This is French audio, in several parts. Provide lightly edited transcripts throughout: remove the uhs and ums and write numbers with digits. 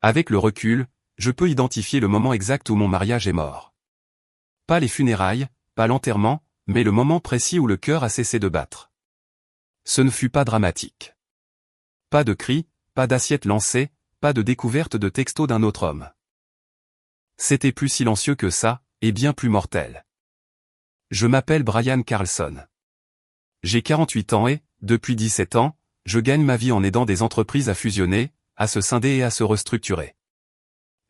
Avec le recul, je peux identifier le moment exact où mon mariage est mort. Pas les funérailles, pas l'enterrement, mais le moment précis où le cœur a cessé de battre. Ce ne fut pas dramatique. Pas de cris, pas d'assiettes lancées, pas de découverte de texto d'un autre homme. C'était plus silencieux que ça, et bien plus mortel. Je m'appelle Brian Carlson. J'ai 48 ans et, depuis 17 ans, je gagne ma vie en aidant des entreprises à fusionner, à se scinder et à se restructurer.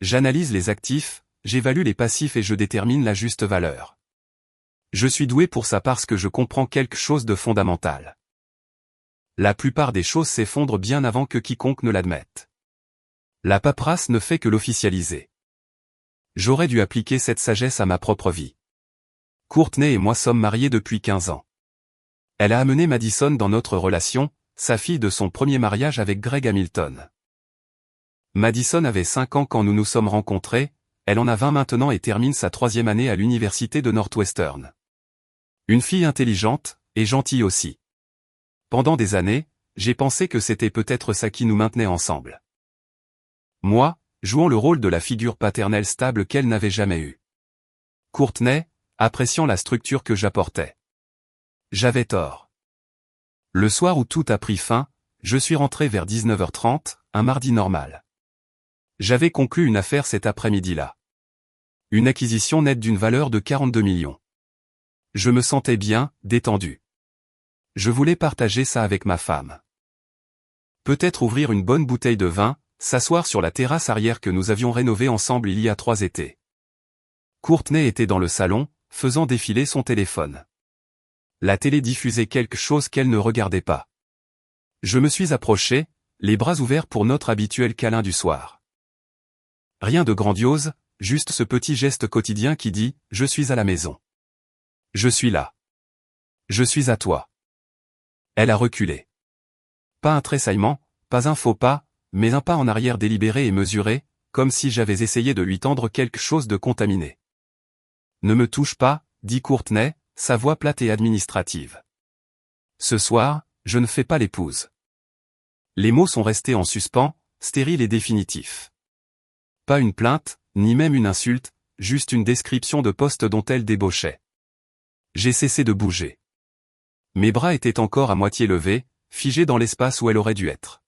J'analyse les actifs, j'évalue les passifs et je détermine la juste valeur. Je suis doué pour ça parce que je comprends quelque chose de fondamental. La plupart des choses s'effondrent bien avant que quiconque ne l'admette. La paperasse ne fait que l'officialiser. J'aurais dû appliquer cette sagesse à ma propre vie. Courtney et moi sommes mariés depuis 15 ans. Elle a amené Madison dans notre relation, sa fille de son premier mariage avec Greg Hamilton. Madison avait 5 ans quand nous nous sommes rencontrés, elle en a 20 maintenant et termine sa 3e année à l'université de Northwestern. Une fille intelligente, et gentille aussi. Pendant des années, j'ai pensé que c'était peut-être ça qui nous maintenait ensemble. Moi, jouant le rôle de la figure paternelle stable qu'elle n'avait jamais eue. Courtney, appréciant la structure que j'apportais. J'avais tort. Le soir où tout a pris fin, je suis rentré vers 19h30, un mardi normal. J'avais conclu une affaire cet après-midi-là. Une acquisition nette d'une valeur de 42 millions. Je me sentais bien, détendu. Je voulais partager ça avec ma femme. Peut-être ouvrir une bonne bouteille de vin, s'asseoir sur la terrasse arrière que nous avions rénovée ensemble il y a 3 étés. Courtney était dans le salon, faisant défiler son téléphone. La télé diffusait quelque chose qu'elle ne regardait pas. Je me suis approché, les bras ouverts pour notre habituel câlin du soir. Rien de grandiose, juste ce petit geste quotidien qui dit « Je suis à la maison. Je suis là. Je suis à toi. » Elle a reculé. Pas un tressaillement, pas un faux pas, mais un pas en arrière délibéré et mesuré, comme si j'avais essayé de lui tendre quelque chose de contaminé. « Ne me touche pas, » dit Courtney, sa voix plate et administrative. Ce soir, je ne fais pas l'épouse. Les mots sont restés en suspens, stériles et définitifs. Pas une plainte, ni même une insulte, juste une description de poste dont elle débauchait. J'ai cessé de bouger. Mes bras étaient encore à moitié levés, figés dans l'espace où elle aurait dû être.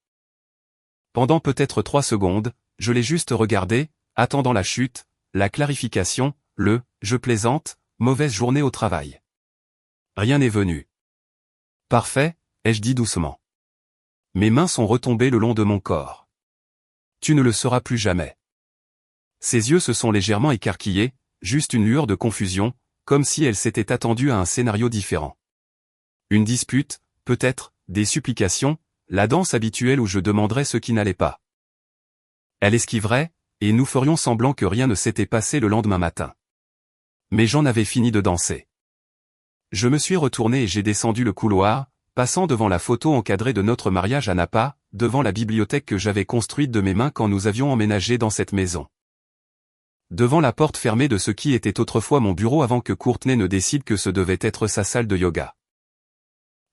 Pendant peut-être 3 secondes, je l'ai juste regardé, attendant la chute, la clarification, le « je plaisante », mauvaise journée au travail. Rien n'est venu. Parfait, ai-je dit doucement. Mes mains sont retombées le long de mon corps. Tu ne le sauras plus jamais. Ses yeux se sont légèrement écarquillés, juste une lueur de confusion, comme si elle s'était attendue à un scénario différent. Une dispute, peut-être, des supplications, la danse habituelle où je demanderais ce qui n'allait pas. Elle esquiverait, et nous ferions semblant que rien ne s'était passé le lendemain matin. Mais j'en avais fini de danser. Je me suis retourné et j'ai descendu le couloir, passant devant la photo encadrée de notre mariage à Napa, devant la bibliothèque que j'avais construite de mes mains quand nous avions emménagé dans cette maison. Devant la porte fermée de ce qui était autrefois mon bureau avant que Courtney ne décide que ce devait être sa salle de yoga.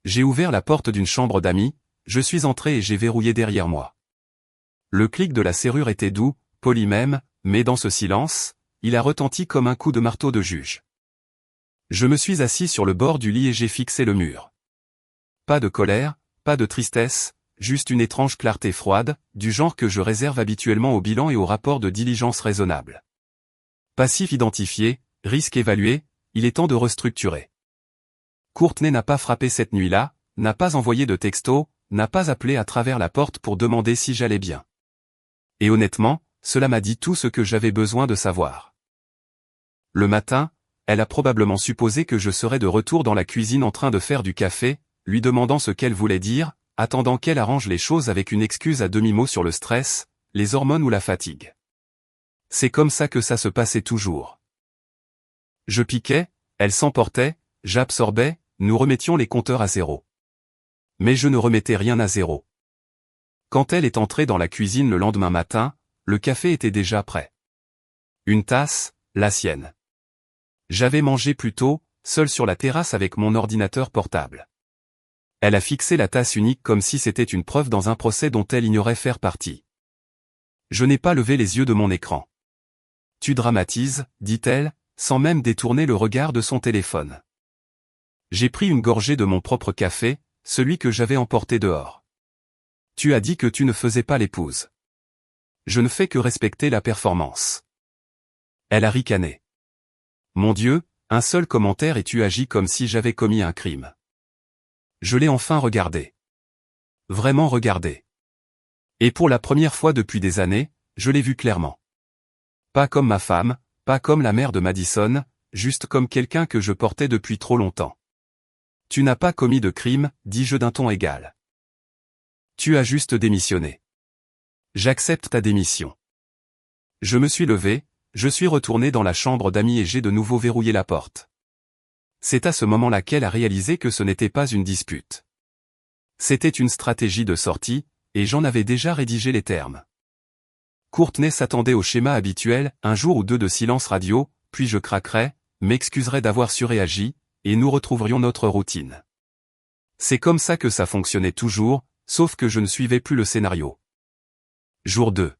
J'ai ouvert la porte d'une chambre d'amis, je suis entré et j'ai verrouillé derrière moi. Le clic de la serrure était doux, poli même, mais dans ce silence, il a retenti comme un coup de marteau de juge. Je me suis assis sur le bord du lit et j'ai fixé le mur. Pas de colère, pas de tristesse, juste une étrange clarté froide, du genre que je réserve habituellement au bilan et au rapport de diligence raisonnable. Passif identifié, risque évalué, il est temps de restructurer. Courtney n'a pas frappé cette nuit-là, n'a pas envoyé de texto, n'a pas appelé à travers la porte pour demander si j'allais bien. Et honnêtement, cela m'a dit tout ce que j'avais besoin de savoir. Le matin, elle a probablement supposé que je serais de retour dans la cuisine en train de faire du café, lui demandant ce qu'elle voulait dire, attendant qu'elle arrange les choses avec une excuse à demi-mot sur le stress, les hormones ou la fatigue. C'est comme ça que ça se passait toujours. Je piquais, elle s'emportait, j'absorbais, nous remettions les compteurs à zéro. Mais je ne remettais rien à zéro. Quand elle est entrée dans la cuisine le lendemain matin, le café était déjà prêt. Une tasse, la sienne. J'avais mangé plus tôt, seul sur la terrasse avec mon ordinateur portable. Elle a fixé la tasse unique comme si c'était une preuve dans un procès dont elle ignorait faire partie. Je n'ai pas levé les yeux de mon écran. Tu dramatises, dit-elle, sans même détourner le regard de son téléphone. J'ai pris une gorgée de mon propre café, celui que j'avais emporté dehors. Tu as dit que tu ne faisais pas l'épouse. Je ne fais que respecter la performance. Elle a ricané. Mon Dieu, un seul commentaire et tu agis comme si j'avais commis un crime. Je l'ai enfin regardé. Vraiment regardé. Et pour la première fois depuis des années, je l'ai vu clairement. Pas comme ma femme, pas comme la mère de Madison, juste comme quelqu'un que je portais depuis trop longtemps. Tu n'as pas commis de crime, dis-je d'un ton égal. Tu as juste démissionné. J'accepte ta démission. Je me suis levé, je suis retourné dans la chambre d'amis et j'ai de nouveau verrouillé la porte. C'est à ce moment-là qu'elle a réalisé que ce n'était pas une dispute. C'était une stratégie de sortie, et j'en avais déjà rédigé les termes. Courtney s'attendait au schéma habituel, un jour ou deux de silence radio, puis je craquerais, m'excuserais d'avoir surréagi, et nous retrouverions notre routine. C'est comme ça que ça fonctionnait toujours, sauf que je ne suivais plus le scénario. Jour 2.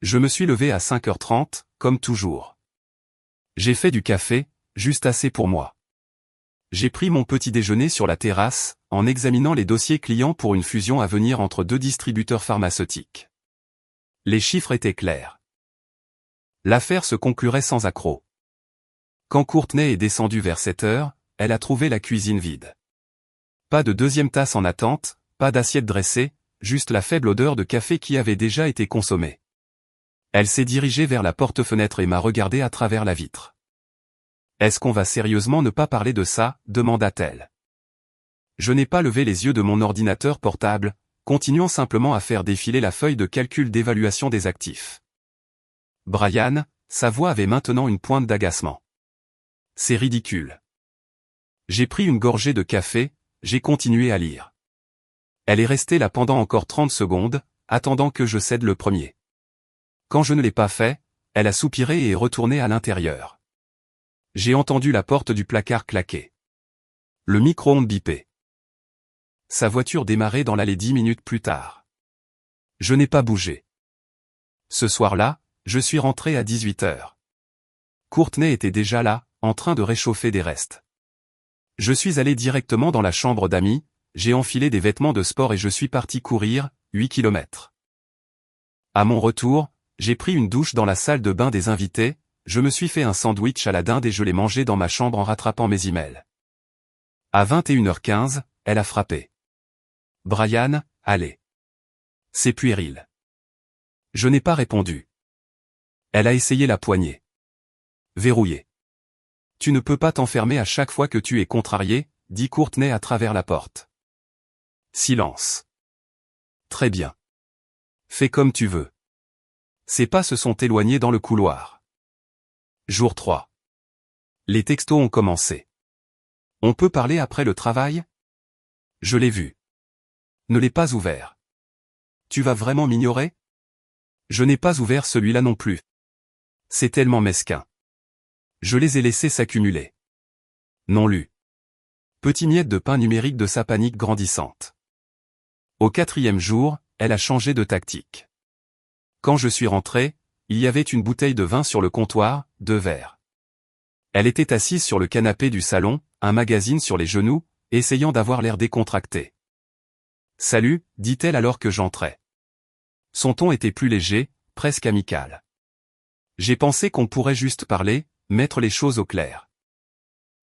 Je me suis levé à 5h30, comme toujours. J'ai fait du café, juste assez pour moi. J'ai pris mon petit déjeuner sur la terrasse, en examinant les dossiers clients pour une fusion à venir entre deux distributeurs pharmaceutiques. Les chiffres étaient clairs. L'affaire se conclurait sans accroc. Quand Courtney est descendue vers 7h, elle a trouvé la cuisine vide. Pas de deuxième tasse en attente, pas d'assiette dressée, juste la faible odeur de café qui avait déjà été consommée. Elle s'est dirigée vers la porte-fenêtre et m'a regardé à travers la vitre. « Est-ce qu'on va sérieusement ne pas parler de ça ?» demanda-t-elle. Je n'ai pas levé les yeux de mon ordinateur portable, continuant simplement à faire défiler la feuille de calcul d'évaluation des actifs. Brian, sa voix avait maintenant une pointe d'agacement. C'est ridicule. J'ai pris une gorgée de café, j'ai continué à lire. Elle est restée là pendant encore 30 secondes, attendant que je cède le premier. Quand je ne l'ai pas fait, elle a soupiré et est retournée à l'intérieur. J'ai entendu la porte du placard claquer. Le micro-ondes bipait. Sa voiture démarrait dans l'allée 10 minutes plus tard. Je n'ai pas bougé. Ce soir-là, je suis rentré à 18h. Courtney était déjà là, en train de réchauffer des restes. Je suis allé directement dans la chambre d'amis, j'ai enfilé des vêtements de sport et je suis parti courir, 8 km. À mon retour, j'ai pris une douche dans la salle de bain des invités, je me suis fait un sandwich à la dinde et je l'ai mangé dans ma chambre en rattrapant mes emails. À 21h15, elle a frappé. Brian, allez. C'est puéril. Je n'ai pas répondu. Elle a essayé la poignée. Verrouillée. Tu ne peux pas t'enfermer à chaque fois que tu es contrarié, dit Courtney à travers la porte. Silence. Très bien. Fais comme tu veux. Ses pas se sont éloignés dans le couloir. Jour 3. Les textos ont commencé. On peut parler après le travail? Je l'ai vu. Ne l'ai pas ouvert. Tu vas vraiment m'ignorer? Je n'ai pas ouvert celui-là non plus. C'est tellement mesquin. Je les ai laissés s'accumuler. Non lu. Petit miette de pain numérique de sa panique grandissante. Au 4e jour, elle a changé de tactique. Quand je suis rentré, il y avait une bouteille de vin sur le comptoir, 2 verres. Elle était assise sur le canapé du salon, un magazine sur les genoux, essayant d'avoir l'air décontracté. « Salut », dit-elle alors que j'entrais. Son ton était plus léger, presque amical. J'ai pensé qu'on pourrait juste parler, mettre les choses au clair.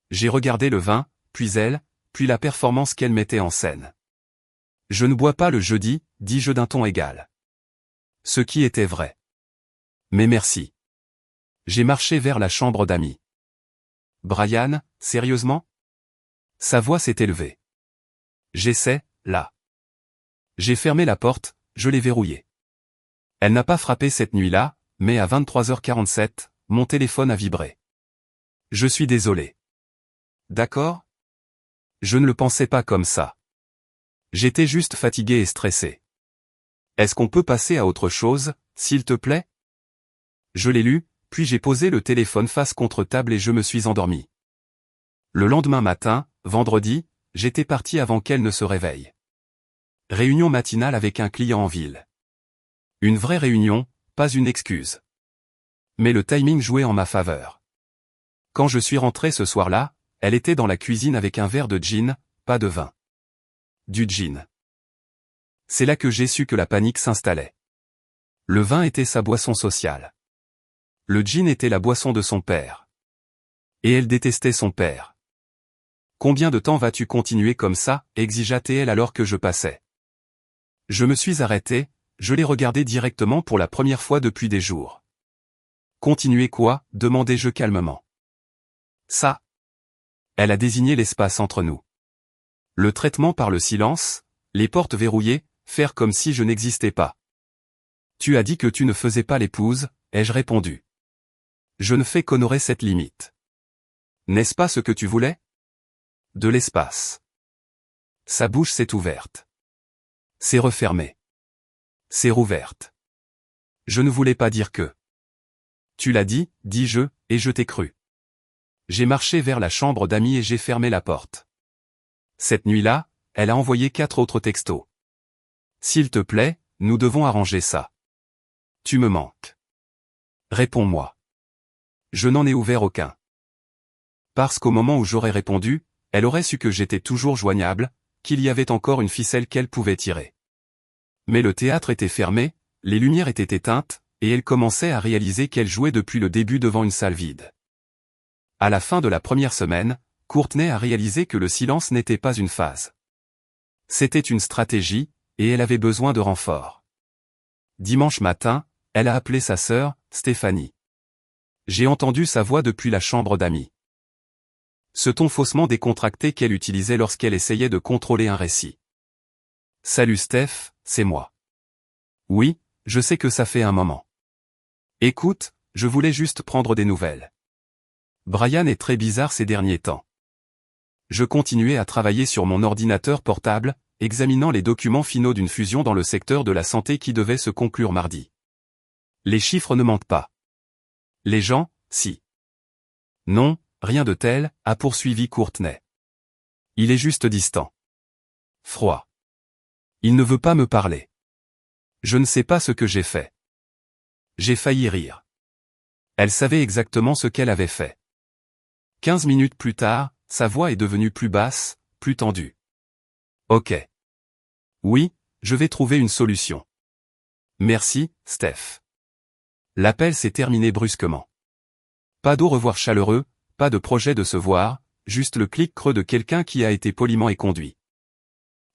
J'ai regardé le vin, puis elle, puis la performance qu'elle mettait en scène. Je ne bois pas le jeudi, dis-je d'un ton égal. Ce qui était vrai. Mais merci. J'ai marché vers la chambre d'amis. Brian, sérieusement? Sa voix s'est élevée. J'essaie, là. J'ai fermé la porte, je l'ai verrouillée. Elle n'a pas frappé cette nuit-là, mais à 23h47, mon téléphone a vibré. Je suis désolé. D'accord? Je ne le pensais pas comme ça. J'étais juste fatigué et stressé. Est-ce qu'on peut passer à autre chose, s'il te plaît? Je l'ai lu, puis j'ai posé le téléphone face contre table et je me suis endormi. Le lendemain matin, vendredi, j'étais parti avant qu'elle ne se réveille. Réunion matinale avec un client en ville. Une vraie réunion, pas une excuse. Mais le timing jouait en ma faveur. Quand je suis rentré ce soir-là, elle était dans la cuisine avec un verre de gin, pas de vin. Du gin. C'est là que j'ai su que la panique s'installait. Le vin était sa boisson sociale. Le gin était la boisson de son père. Et elle détestait son père. Combien de temps vas-tu continuer comme ça, exigea-t-elle alors que je passais. Je me suis arrêté, je l'ai regardé directement pour la première fois depuis des jours. Continuer quoi, demandai-je calmement. Ça. Elle a désigné l'espace entre nous. Le traitement par le silence, les portes verrouillées, faire comme si je n'existais pas. Tu as dit que tu ne faisais pas l'épouse, ai-je répondu. Je ne fais qu'honorer cette limite. N'est-ce pas ce que tu voulais? De l'espace. Sa bouche s'est ouverte. C'est refermé. C'est rouverte. Je ne voulais pas dire que. Tu l'as dit, dis-je, et je t'ai cru. J'ai marché vers la chambre d'amis et j'ai fermé la porte. Cette nuit-là, elle a envoyé 4 autres textos. S'il te plaît, nous devons arranger ça. Tu me manques. Réponds-moi. Je n'en ai ouvert aucun. Parce qu'au moment où j'aurais répondu, elle aurait su que j'étais toujours joignable, qu'il y avait encore une ficelle qu'elle pouvait tirer. Mais le théâtre était fermé, les lumières étaient éteintes, et elle commençait à réaliser qu'elle jouait depuis le début devant une salle vide. À la fin de la première semaine, Courtney a réalisé que le silence n'était pas une phase. C'était une stratégie, et elle avait besoin de renfort. Dimanche matin, elle a appelé sa sœur, Stéphanie. J'ai entendu sa voix depuis la chambre d'amis. Ce ton faussement décontracté qu'elle utilisait lorsqu'elle essayait de contrôler un récit. Salut Steph, c'est moi. Oui, je sais que ça fait un moment. Écoute, je voulais juste prendre des nouvelles. Brian est très bizarre ces derniers temps. Je continuais à travailler sur mon ordinateur portable, examinant les documents finaux d'une fusion dans le secteur de la santé qui devait se conclure mardi. Les chiffres ne mentent pas. Les gens, si. Non, rien de tel, a poursuivi Courtney. Il est juste distant. Froid. Il ne veut pas me parler. Je ne sais pas ce que j'ai fait. J'ai failli rire. Elle savait exactement ce qu'elle avait fait. 15 minutes plus tard, sa voix est devenue plus basse, plus tendue. Ok. Oui, je vais trouver une solution. Merci, Steph. L'appel s'est terminé brusquement. Pas d'au revoir chaleureux, pas de projet de se voir, juste le clic creux de quelqu'un qui a été poliment éconduit.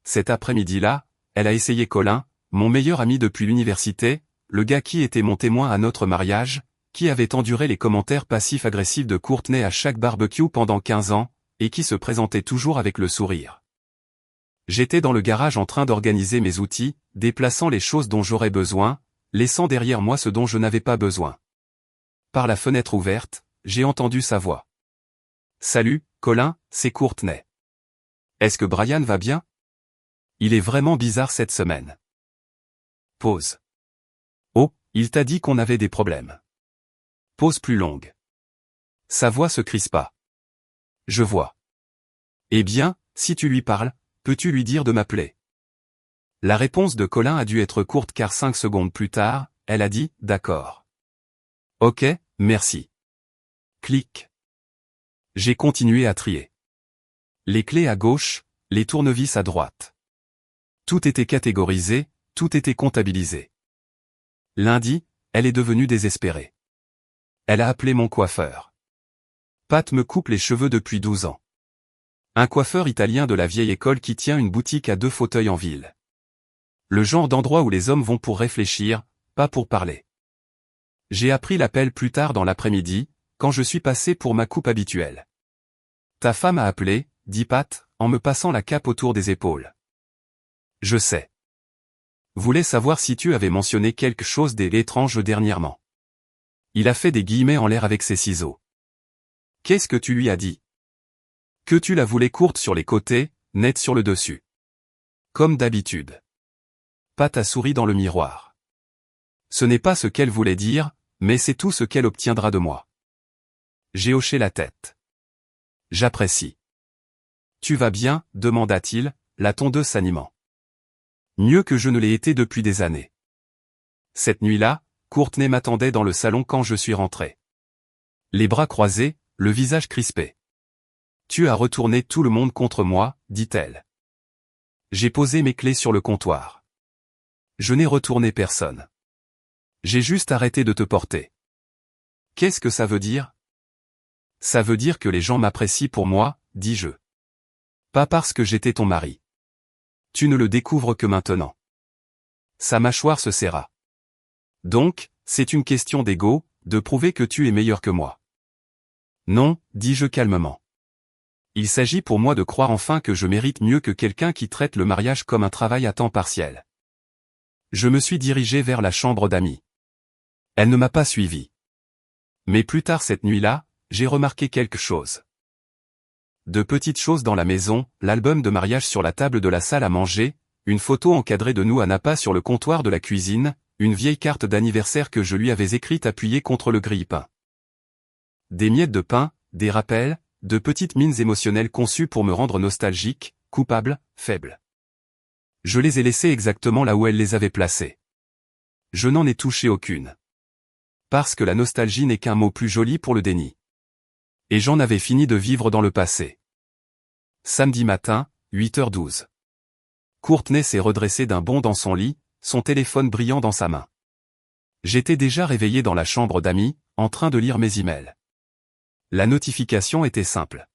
Cet après-midi-là, elle a essayé Colin, mon meilleur ami depuis l'université, le gars qui était mon témoin à notre mariage, qui avait enduré les commentaires passifs-agressifs de Courtney à chaque barbecue pendant 15 ans, et qui se présentait toujours avec le sourire. J'étais dans le garage en train d'organiser mes outils, déplaçant les choses dont j'aurais besoin, laissant derrière moi ce dont je n'avais pas besoin. Par la fenêtre ouverte, j'ai entendu sa voix. Salut, Colin, c'est Courtney. Est-ce que Brian va bien? Il est vraiment bizarre cette semaine. Pause. Oh, il t'a dit qu'on avait des problèmes. Pause plus longue. Sa voix se crispa. Je vois. Eh bien, si tu lui parles, peux-tu lui dire de m'appeler? La réponse de Colin a dû être courte car 5 secondes plus tard, elle a dit, d'accord. Ok, merci. Clic. J'ai continué à trier. Les clés à gauche, les tournevis à droite. Tout était catégorisé, tout était comptabilisé. Lundi, elle est devenue désespérée. Elle a appelé mon coiffeur. Pat me coupe les cheveux depuis 12 ans. Un coiffeur italien de la vieille école qui tient une boutique à 2 fauteuils en ville. Le genre d'endroit où les hommes vont pour réfléchir, pas pour parler. J'ai appris l'appel plus tard dans l'après-midi, quand je suis passé pour ma coupe habituelle. Ta femme a appelé, dit Pat, en me passant la cape autour des épaules. Je sais. Voulais savoir si tu avais mentionné quelque chose d'étrange dernièrement. Il a fait des guillemets en l'air avec ses ciseaux. Qu'est-ce que tu lui as dit? Que tu la voulais courte sur les côtés, nette sur le dessus. Comme d'habitude. Pat a souri dans le miroir. Ce n'est pas ce qu'elle voulait dire, mais c'est tout ce qu'elle obtiendra de moi. J'ai hoché la tête. J'apprécie. Tu vas bien, demanda-t-il, la tondeuse s'animant. Mieux que je ne l'ai été depuis des années. Cette nuit-là, Courtney m'attendait dans le salon quand je suis rentré. Les bras croisés, le visage crispé. Tu as retourné tout le monde contre moi, dit-elle. J'ai posé mes clés sur le comptoir. Je n'ai retourné personne. J'ai juste arrêté de te porter. Qu'est-ce que ça veut dire? Ça veut dire que les gens m'apprécient pour moi, dis-je. Pas parce que j'étais ton mari. Tu ne le découvres que maintenant. Sa mâchoire se serra. Donc, c'est une question d'ego, de prouver que tu es meilleur que moi. Non, dis-je calmement. Il s'agit pour moi de croire enfin que je mérite mieux que quelqu'un qui traite le mariage comme un travail à temps partiel. Je me suis dirigé vers la chambre d'amis. Elle ne m'a pas suivi. Mais plus tard cette nuit-là, j'ai remarqué quelque chose. De petites choses dans la maison, l'album de mariage sur la table de la salle à manger, une photo encadrée de nous à Napa sur le comptoir de la cuisine, une vieille carte d'anniversaire que je lui avais écrite appuyée contre le grille-pain. Des miettes de pain, des rappels, de petites mines émotionnelles conçues pour me rendre nostalgique, coupable, faible. Je les ai laissées exactement là où elle les avait placées. Je n'en ai touché aucune. Parce que la nostalgie n'est qu'un mot plus joli pour le déni. Et j'en avais fini de vivre dans le passé. Samedi matin, 8h12. Courtney s'est redressée d'un bond dans son lit, son téléphone brillant dans sa main. J'étais déjà réveillé dans la chambre d'amis, en train de lire mes emails. La notification était simple.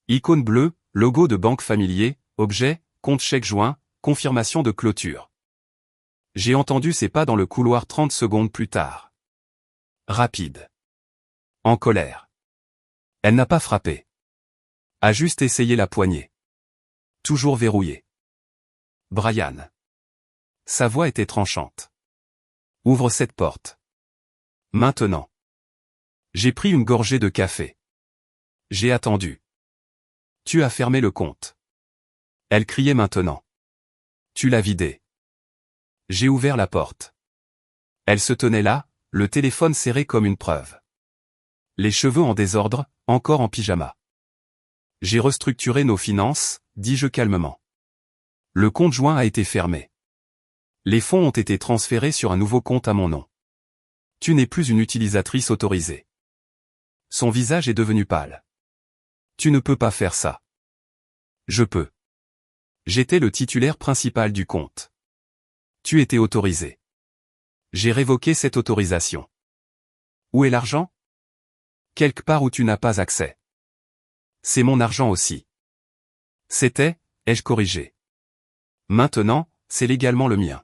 Icône bleue, logo de banque familier, objet, compte chèque joint, confirmation de clôture. J'ai entendu ses pas dans le couloir 30 secondes plus tard. Rapide. En colère. Elle n'a pas frappé. A juste essayé la poignée. Toujours verrouillée. Brian. Sa voix était tranchante. Ouvre cette porte. Maintenant. J'ai pris une gorgée de café. J'ai attendu. Tu as fermé le compte. Elle criait maintenant. Tu l'as vidé. J'ai ouvert la porte. Elle se tenait là, le téléphone serré comme une preuve. Les cheveux en désordre, encore en pyjama. J'ai restructuré nos finances, dis-je calmement. Le compte joint a été fermé. Les fonds ont été transférés sur un nouveau compte à mon nom. Tu n'es plus une utilisatrice autorisée. Son visage est devenu pâle. Tu ne peux pas faire ça. Je peux. J'étais le titulaire principal du compte. Tu étais autorisé. J'ai révoqué cette autorisation. Où est l'argent? Quelque part où tu n'as pas accès. C'est mon argent aussi. C'était, ai-je corrigé. Maintenant, c'est légalement le mien.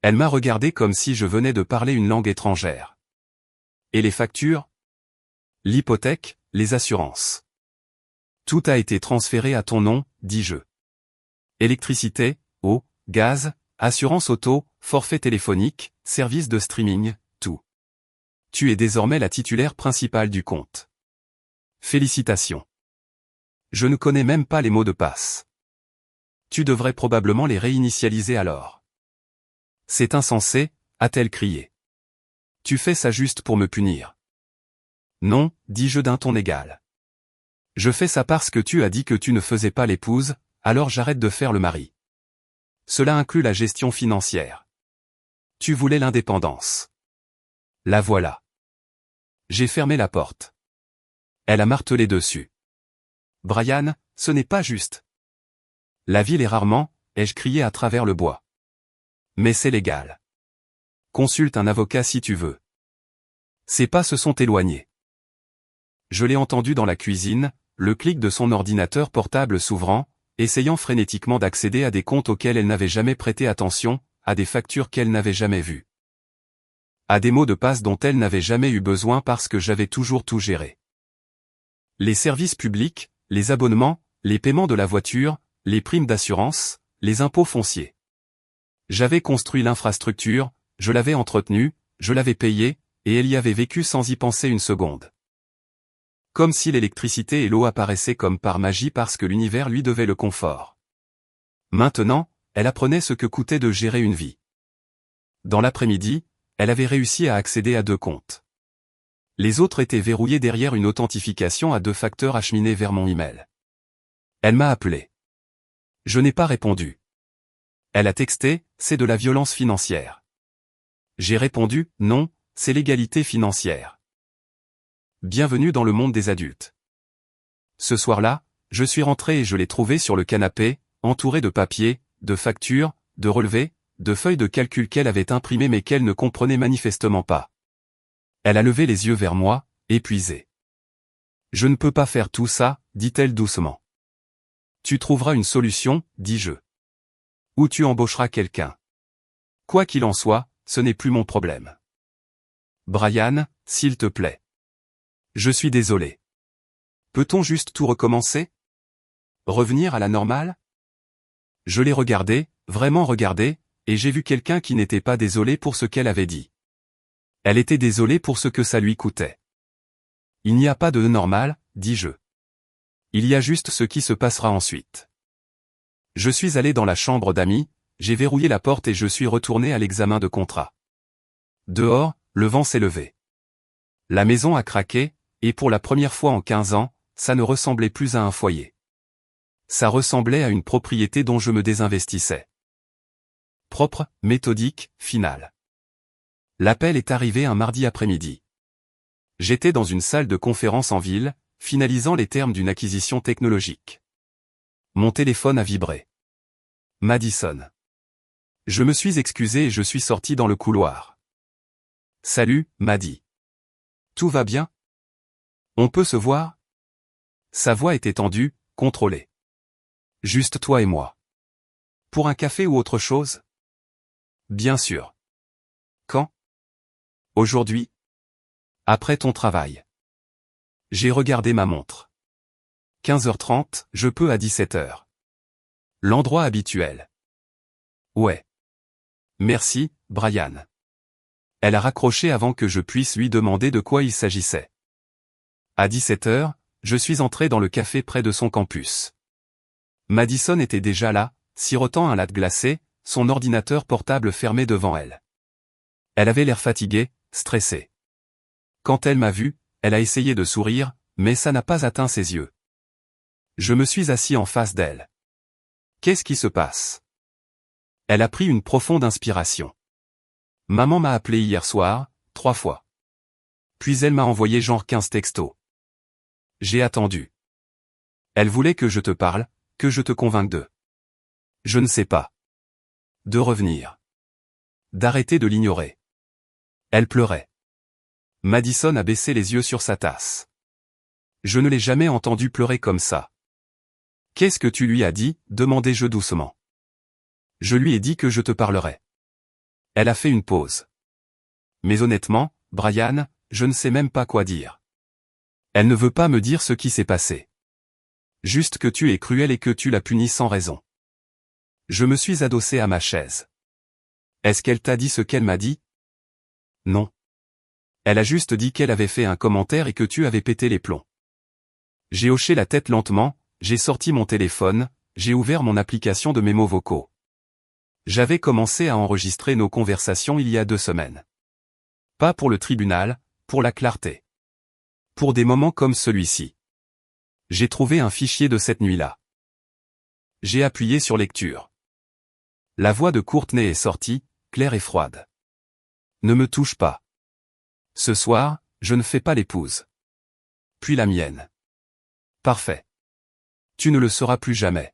Elle m'a regardé comme si je venais de parler une langue étrangère. Et les factures? L'hypothèque, les assurances. Tout a été transféré à ton nom, dis-je. Électricité, eau, gaz, assurance auto, forfait téléphonique, service de streaming, tout. Tu es désormais la titulaire principale du compte. Félicitations. Je ne connais même pas les mots de passe. Tu devrais probablement les réinitialiser alors. C'est insensé, a-t-elle crié. Tu fais ça juste pour me punir. Non, dis-je d'un ton égal. Je fais ça parce que tu as dit que tu ne faisais pas l'épouse, alors j'arrête de faire le mari. Cela inclut la gestion financière. Tu voulais l'indépendance. La voilà. J'ai fermé la porte. Elle a martelé dessus. Brian, ce n'est pas juste. La ville est rarement, ai-je crié à travers le bois. Mais c'est légal. Consulte un avocat si tu veux. Ses pas se sont éloignés. Je l'ai entendu dans la cuisine, le clic de son ordinateur portable s'ouvrant, essayant frénétiquement d'accéder à des comptes auxquels elle n'avait jamais prêté attention, à des factures qu'elle n'avait jamais vues. À des mots de passe dont elle n'avait jamais eu besoin parce que j'avais toujours tout géré. Les services publics, les abonnements, les paiements de la voiture, les primes d'assurance, les impôts fonciers. J'avais construit l'infrastructure, je l'avais entretenue, je l'avais payée, et elle y avait vécu sans y penser une seconde. Comme si l'électricité et l'eau apparaissaient comme par magie parce que l'univers lui devait le confort. Maintenant, elle apprenait ce que coûtait de gérer une vie. Dans l'après-midi, elle avait réussi à accéder à 2 comptes. Les autres étaient verrouillés derrière une authentification à 2 facteurs acheminés vers mon email. Elle m'a appelé. Je n'ai pas répondu. Elle a texté, c'est de la violence financière. J'ai répondu, non, c'est l'égalité financière. Bienvenue dans le monde des adultes. Ce soir-là, je suis rentré et je l'ai trouvée sur le canapé, entourée de papiers, de factures, de relevés, de feuilles de calcul qu'elle avait imprimées mais qu'elle ne comprenait manifestement pas. Elle a levé les yeux vers moi, épuisée. Je ne peux pas faire tout ça, dit-elle doucement. Tu trouveras une solution, dis-je. Ou tu embaucheras quelqu'un. Quoi qu'il en soit, ce n'est plus mon problème. Brian, s'il te plaît. Je suis désolé. Peut-on juste tout recommencer? Revenir à la normale? Je l'ai regardée, vraiment regardée, et j'ai vu quelqu'un qui n'était pas désolé pour ce qu'elle avait dit. Elle était désolée pour ce que ça lui coûtait. Il n'y a pas de normal, dis-je. Il y a juste ce qui se passera ensuite. Je suis allé dans la chambre d'amis, j'ai verrouillé la porte et je suis retourné à l'examen de contrat. Dehors, le vent s'est levé. La maison a craqué, et pour la première fois en 15 ans, ça ne ressemblait plus à un foyer. Ça ressemblait à une propriété dont je me désinvestissais. Propre, méthodique, finale. L'appel est arrivé un mardi après-midi. J'étais dans une salle de conférence en ville, finalisant les termes d'une acquisition technologique. Mon téléphone a vibré. Madison. Je me suis excusé et je suis sorti dans le couloir. Salut, Maddy. Tout va bien? On peut se voir? Sa voix était tendue, contrôlée. Juste toi et moi. Pour un café ou autre chose? Bien sûr. Quand? Aujourd'hui? Après ton travail. J'ai regardé ma montre. 15h30, je peux à 17h. L'endroit habituel. Ouais. Merci, Brian. Elle a raccroché avant que je puisse lui demander de quoi il s'agissait. À 17h, je suis entré dans le café près de son campus. Madison était déjà là, sirotant un latte glacé, son ordinateur portable fermé devant elle. Elle avait l'air fatiguée, stressée. Quand elle m'a vu, elle a essayé de sourire, mais ça n'a pas atteint ses yeux. Je me suis assis en face d'elle. Qu'est-ce qui se passe? Elle a pris une profonde inspiration. Maman m'a appelé hier soir, 3 fois. Puis elle m'a envoyé genre 15 textos. J'ai attendu. Elle voulait que je te parle, que je te convainque de. Je ne sais pas. De revenir. D'arrêter de l'ignorer. Elle pleurait. Madison a baissé les yeux sur sa tasse. Je ne l'ai jamais entendue pleurer comme ça. Qu'est-ce que tu lui as dit? Demandai-je doucement. Je lui ai dit que je te parlerais. Elle a fait une pause. Mais honnêtement, Brian, je ne sais même pas quoi dire. Elle ne veut pas me dire ce qui s'est passé. Juste que tu es cruel et que tu l'as puni sans raison. Je me suis adossé à ma chaise. Est-ce qu'elle t'a dit ce qu'elle m'a dit? Non. Elle a juste dit qu'elle avait fait un commentaire et que tu avais pété les plombs. J'ai hoché la tête lentement, j'ai sorti mon téléphone, j'ai ouvert mon application de mémos vocaux. J'avais commencé à enregistrer nos conversations il y a 2 semaines. Pas pour le tribunal, pour la clarté. Pour des moments comme celui-ci. J'ai trouvé un fichier de cette nuit-là. J'ai appuyé sur lecture. La voix de Courtney est sortie, claire et froide. Ne me touche pas. Ce soir, je ne fais pas l'épouse. Puis la mienne. Parfait. Tu ne le seras plus jamais.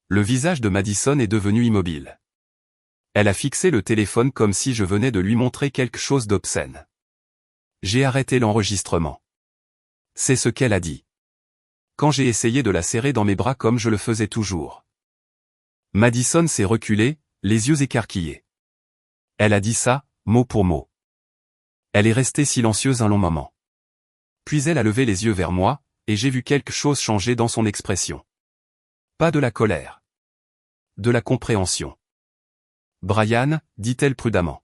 Le visage de Madison est devenu immobile. Elle a fixé le téléphone comme si je venais de lui montrer quelque chose d'obscène. J'ai arrêté l'enregistrement. C'est ce qu'elle a dit. Quand j'ai essayé de la serrer dans mes bras comme je le faisais toujours. Madison s'est reculée, les yeux écarquillés. Elle a dit ça, mot pour mot. Elle est restée silencieuse un long moment. Puis elle a levé les yeux vers moi, et j'ai vu quelque chose changer dans son expression. Pas de la colère. De la compréhension. Brian, dit-elle prudemment.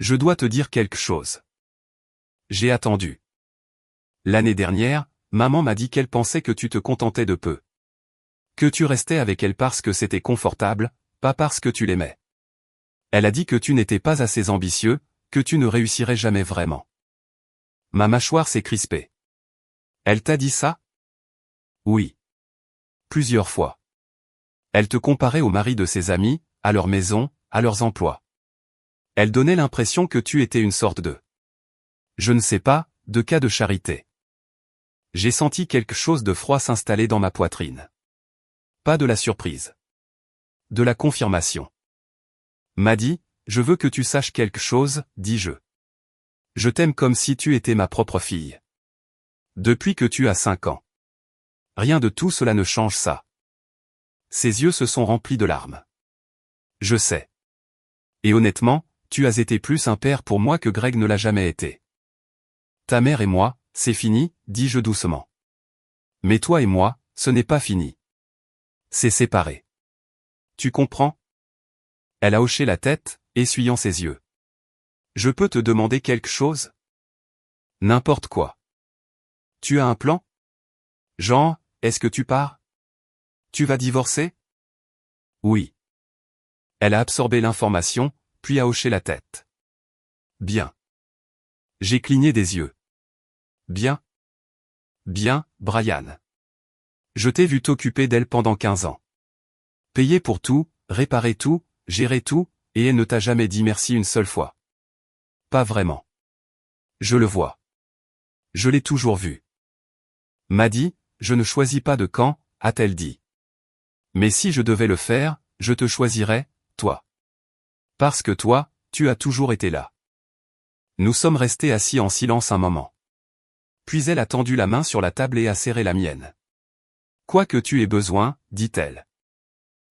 Je dois te dire quelque chose. J'ai attendu. L'année dernière, maman m'a dit qu'elle pensait que tu te contentais de peu. Que tu restais avec elle parce que c'était confortable, pas parce que tu l'aimais. Elle a dit que tu n'étais pas assez ambitieux, que tu ne réussirais jamais vraiment. Ma mâchoire s'est crispée. Elle t'a dit ça? Oui. Plusieurs fois. Elle te comparait aux maris de ses amis, à leur maison, à leurs emplois. Elle donnait l'impression que tu étais une sorte de... Je ne sais pas, de cas de charité. J'ai senti quelque chose de froid s'installer dans ma poitrine. Pas de la surprise. De la confirmation. Maddy, je veux que tu saches quelque chose, dis-je. Je t'aime comme si tu étais ma propre fille. Depuis que tu as 5 ans. Rien de tout cela ne change ça. Ses yeux se sont remplis de larmes. Je sais. Et honnêtement, tu as été plus un père pour moi que Greg ne l'a jamais été. Ta mère et moi, c'est fini, dis-je doucement. Mais toi et moi, ce n'est pas fini. C'est séparé. Tu comprends? Elle a hoché la tête, essuyant ses yeux. Je peux te demander quelque chose? N'importe quoi. Tu as un plan? Genre, est-ce que tu pars? Tu vas divorcer? Oui. Elle a absorbé l'information, puis a hoché la tête. Bien. J'ai cligné des yeux. Bien. Bien, Brian. Je t'ai vu t'occuper d'elle pendant 15 ans. Payer pour tout, réparer tout, gérer tout, et elle ne t'a jamais dit merci une seule fois. Pas vraiment. Je le vois. Je l'ai toujours vu. Maddy, je ne choisis pas de camp, a-t-elle dit. Mais si je devais le faire, je te choisirais, toi. Parce que toi, tu as toujours été là. Nous sommes restés assis en silence un moment. Puis elle a tendu la main sur la table et a serré la mienne. Quoi que tu aies besoin, dit-elle.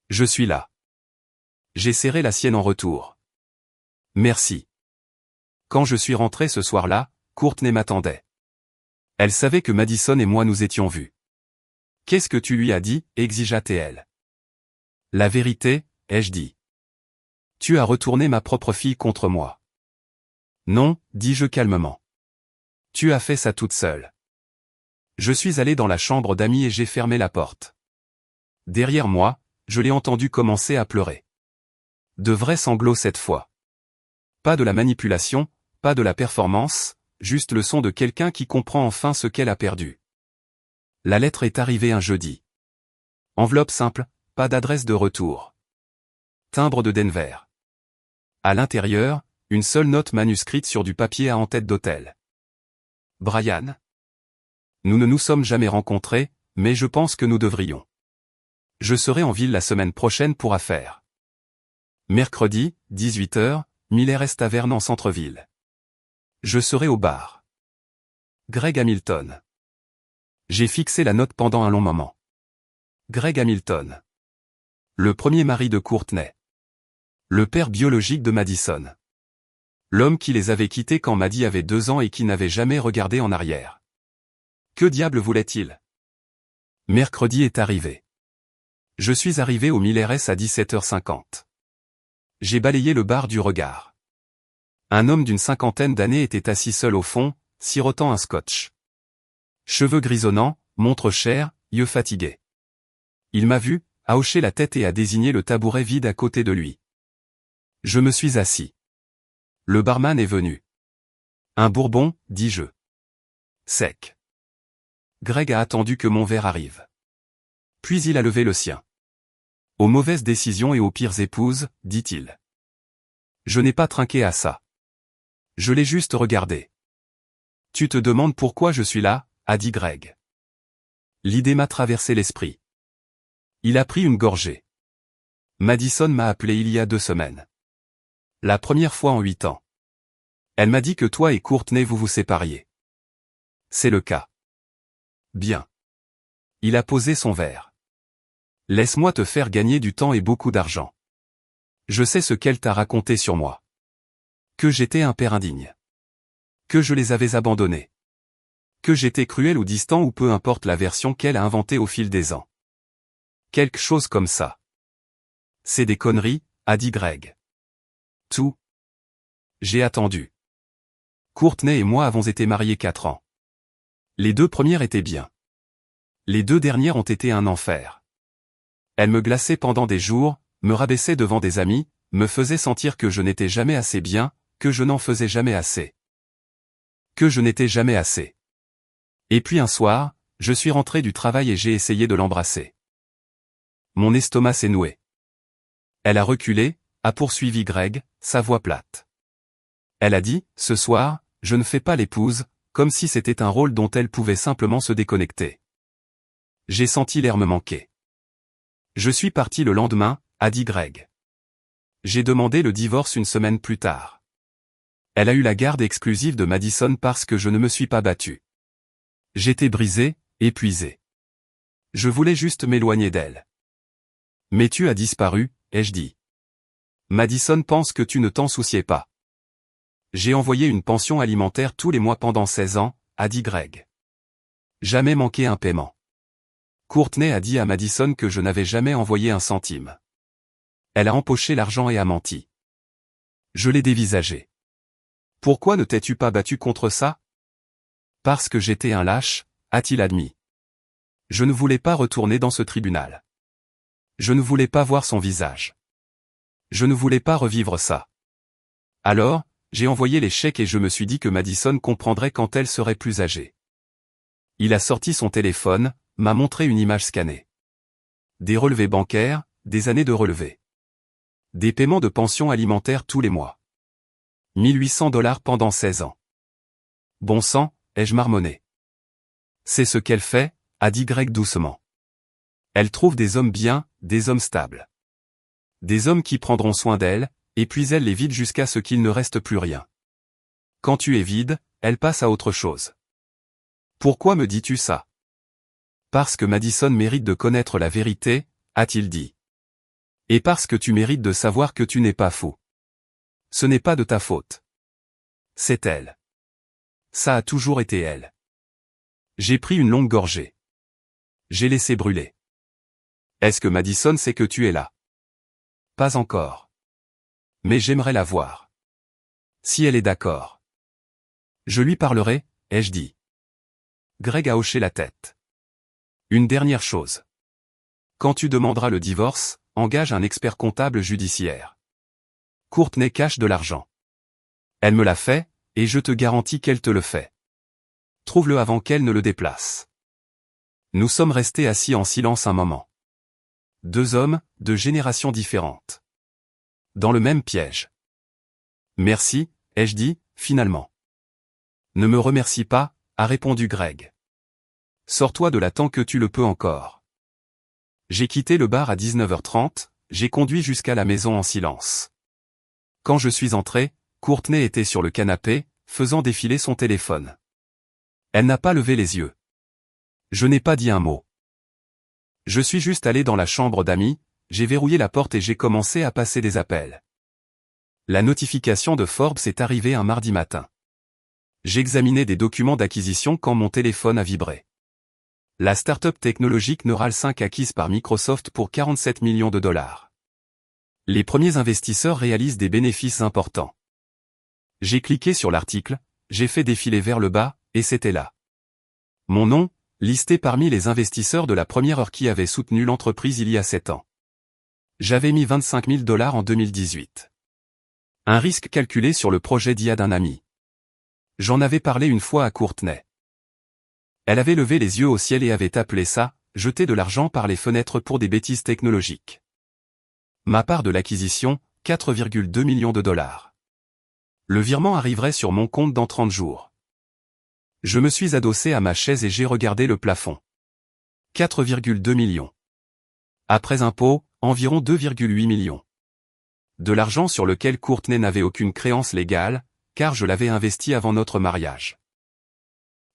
Je suis là. J'ai serré la sienne en retour. Merci. Quand je suis rentré ce soir-là, Courtney m'attendait. Elle savait que Madison et moi nous étions vus. Qu'est-ce que tu lui as dit, exigea-t-elle. La vérité, ai-je dit. Tu as retourné ma propre fille contre moi. Non, dis-je calmement. Tu as fait ça toute seule. Je suis allé dans la chambre d'amis et j'ai fermé la porte. Derrière moi, je l'ai entendu commencer à pleurer. De vrais sanglots cette fois. Pas de la manipulation, pas de la performance, juste le son de quelqu'un qui comprend enfin ce qu'elle a perdu. La lettre est arrivée un jeudi. Enveloppe simple, pas d'adresse de retour. Timbre de Denver. À l'intérieur, une seule note manuscrite sur du papier à en-tête d'hôtel. Brian. Nous ne nous sommes jamais rencontrés, mais je pense que nous devrions. Je serai en ville la semaine prochaine pour affaires. Mercredi, 18h, Miller Est Taverne en centre-ville. Je serai au bar. Greg Hamilton. J'ai fixé la note pendant un long moment. Greg Hamilton. Le premier mari de Courtney. Le père biologique de Madison. L'homme qui les avait quittés quand Maddy avait 2 ans et qui n'avait jamais regardé en arrière. Que diable voulait-il? Mercredi est arrivé. Je suis arrivé au Miller Est à 17h50. J'ai balayé le bar du regard. Un homme d'une 50aine d'années était assis seul au fond, sirotant un scotch. Cheveux grisonnants, montre chère, yeux fatigués. Il m'a vu, a hoché la tête et a désigné le tabouret vide à côté de lui. Je me suis assis. Le barman est venu. Un bourbon, dis-je. Sec. Greg a attendu que mon verre arrive. Puis il a levé le sien. Aux mauvaises décisions et aux pires épouses, dit-il. Je n'ai pas trinqué à ça. Je l'ai juste regardé. Tu te demandes pourquoi je suis là, a dit Greg. L'idée m'a traversé l'esprit. Il a pris une gorgée. Madison m'a appelé il y a 2 semaines. La première fois en 8 ans. Elle m'a dit que toi et Courtney vous vous sépariez. C'est le cas. Bien. Il a posé son verre. Laisse-moi te faire gagner du temps et beaucoup d'argent. Je sais ce qu'elle t'a raconté sur moi. Que j'étais un père indigne. Que je les avais abandonnés. Que j'étais cruel ou distant ou peu importe la version qu'elle a inventée au fil des ans. Quelque chose comme ça. C'est des conneries, a dit Greg. Tout. J'ai attendu. Courtney et moi avons été mariés 4 ans. Les 2 premières étaient bien. Les 2 dernières ont été un enfer. Elle me glaçait pendant des jours, me rabaissait devant des amis, me faisait sentir que je n'étais jamais assez bien, que je n'en faisais jamais assez. Que je n'étais jamais assez. Et puis un soir, je suis rentré du travail et j'ai essayé de l'embrasser. Mon estomac s'est noué. Elle a reculé, a poursuivi Greg, sa voix plate. Elle a dit, ce soir, je ne fais pas l'épouse, comme si c'était un rôle dont elle pouvait simplement se déconnecter. J'ai senti l'air me manquer. Je suis parti le lendemain, a dit Greg. J'ai demandé le divorce une semaine plus tard. Elle a eu la garde exclusive de Madison parce que je ne me suis pas battu. J'étais brisé, épuisé. Je voulais juste m'éloigner d'elle. Mais tu as disparu, ai-je dit. Madison pense que tu ne t'en souciais pas. J'ai envoyé une pension alimentaire tous les mois pendant 16 ans, a dit Greg. Jamais manqué un paiement. Courtney a dit à Madison que je n'avais jamais envoyé un centime. Elle a empoché l'argent et a menti. Je l'ai dévisagé. Pourquoi ne t'es-tu pas battu contre ça? Parce que j'étais un lâche, a-t-il admis. Je ne voulais pas retourner dans ce tribunal. Je ne voulais pas voir son visage. Je ne voulais pas revivre ça. Alors, j'ai envoyé les chèques et je me suis dit que Madison comprendrait quand elle serait plus âgée. Il a sorti son téléphone, m'a montré une image scannée. Des relevés bancaires, des années de relevés. Des paiements de pension alimentaire tous les mois. $1 800 pendant 16 ans. Bon sang, ai-je marmonné. C'est ce qu'elle fait, a dit Greg doucement. Elle trouve des hommes bien, des hommes stables. Des hommes qui prendront soin d'elle, et puis elle les vide jusqu'à ce qu'il ne reste plus rien. Quand tu es vide, elle passe à autre chose. Pourquoi me dis-tu ça? Parce que Madison mérite de connaître la vérité, a-t-il dit. Et parce que tu mérites de savoir que tu n'es pas fou. Ce n'est pas de ta faute. C'est elle. Ça a toujours été elle. J'ai pris une longue gorgée. J'ai laissé brûler. Est-ce que Madison sait que tu es là? Pas encore. Mais j'aimerais la voir. Si elle est d'accord. Je lui parlerai, ai-je dit. Greg a hoché la tête. Une dernière chose. Quand tu demanderas le divorce, engage un expert comptable judiciaire. Courtney cache de l'argent. Elle me l'a fait, et je te garantis qu'elle te le fait. Trouve-le avant qu'elle ne le déplace. Nous sommes restés assis en silence un moment. Deux hommes, de générations différentes. Dans le même piège. Merci, ai-je dit, finalement. Ne me remercie pas, a répondu Greg. Sors-toi de là tant que tu le peux encore. J'ai quitté le bar à 19h30, j'ai conduit jusqu'à la maison en silence. Quand je suis entré, Courtney était sur le canapé, faisant défiler son téléphone. Elle n'a pas levé les yeux. Je n'ai pas dit un mot. Je suis juste allé dans la chambre d'amis, j'ai verrouillé la porte et j'ai commencé à passer des appels. La notification de Forbes est arrivée un mardi matin. J'examinais des documents d'acquisition quand mon téléphone a vibré. La start-up technologique Neural 5 acquise par Microsoft pour $47 millions. Les premiers investisseurs réalisent des bénéfices importants. J'ai cliqué sur l'article, j'ai fait défiler vers le bas, et c'était là. Mon nom, listé parmi les investisseurs de la première heure qui avaient soutenu l'entreprise il y a 7 ans. J'avais mis $25 000 en 2018. Un risque calculé sur le projet d'IA d'un ami. J'en avais parlé une fois à Courtney. Elle avait levé les yeux au ciel et avait appelé ça « jeter de l'argent par les fenêtres pour des bêtises technologiques ». Ma part de l'acquisition, $4,2 millions. Le virement arriverait sur mon compte dans 30 jours. Je me suis adossé à ma chaise et j'ai regardé le plafond. 4,2 millions. Après impôts, environ 2,8 millions. De l'argent sur lequel Courtney n'avait aucune créance légale, car je l'avais investi avant notre mariage.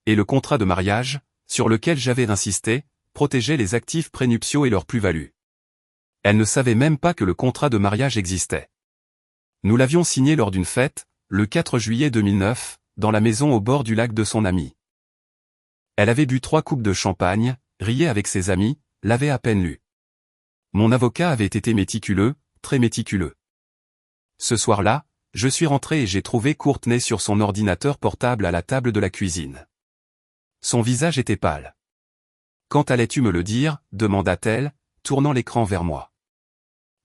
Et le contrat de mariage, sur lequel j'avais insisté, protégeait les actifs prénuptiaux et leur plus-value. Elle ne savait même pas que le contrat de mariage existait. Nous l'avions signé lors d'une fête, le 4 juillet 2009, dans la maison au bord du lac de son ami. Elle avait bu 3 coupes de champagne, riait avec ses amis, l'avait à peine lu. Mon avocat avait été méticuleux, très méticuleux. Ce soir-là, je suis rentré et j'ai trouvé Courtney sur son ordinateur portable à la table de la cuisine. Son visage était pâle. « Quand allais-tu me le dire ?» demanda-t-elle, tournant l'écran vers moi.